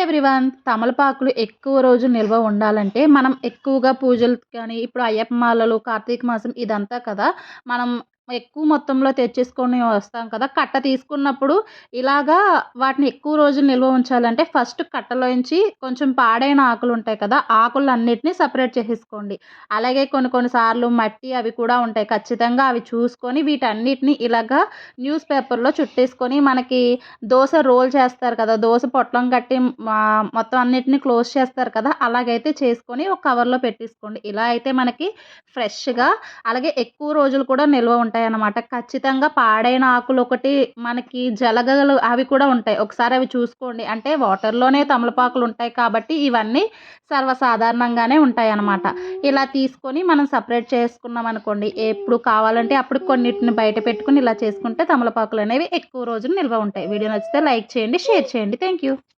Everyone. తమలపాకులు ఎక్కువ రోజులు నిల్వ ఉండాలంటే మనం ఎక్కువగా పూజలకు కానీ, ఇప్పుడు అయ్యప్ప మాలలు, కార్తీక మాసం ఇదంతా కదా! మనం ఎక్కువ మొత్తంలో తెచ్చేసుకొని వస్తాం కదా! కట్ట తీసుకున్నప్పుడు ఇలాగా వాటిని ఎక్కువ రోజులు నిల్వ ఉంచాలంటే ఫస్ట్ కట్టలోంచి కొంచెం పాడైన ఆకులుంటాయి కదా! ఆకులన్నిటిని సెపరేట్ చేసేసుకోండి. అలాగే కొన్ని కొన్ని సార్లు మట్టి అవి కూడా ఉంటాయి. ఖచ్చితంగా అవి చూసుకొని వీటన్నిటిని ఇలాగా న్యూస్ పేపర్‌లో చుట్టేసుకొని మనకి దోస రోల్ చేస్తారు కదా! దోస పొట్లం కట్టి మొత్తం అన్నిటిని క్లోజ్ చేస్తారు కదా! అలాగైతే చేసుకొని ఒక కవర్‌లో పెట్టేసుకోండి. ఇలా అయితే మనకి ఫ్రెష్‌గా అలాగే ఎక్కువ రోజులు కూడా నిల్వ ఉంటాయన్నమాట. ఖచ్చితంగా పాడైన ఆకులొకటి మనకి జలగలు అవి కూడా ఉంటాయి. ఒకసారి అవి చూసుకోండి. అంటే వాటర్‌లోనే తమలపాకులుంటాయి కాబట్టి ఇవన్నీ సర్వసాధారణంగానే ఉంటాయన్నమాట. ఇలా తీసుకొని మనం సెపరేట్ చేసుకున్నామనుకోండి, ఎప్పుడు కావాలంటే అప్పుడు కొన్నిటిని బయట పెట్టుకొని ఇలా చేసుకుంటే తమలపాకులనేవి ఎక్కువ రోజులు నిల్వ ఉంటాయి. వీడియో నచ్చితే లైక్ చేయండి, షేర్ చేయండి. Thank you.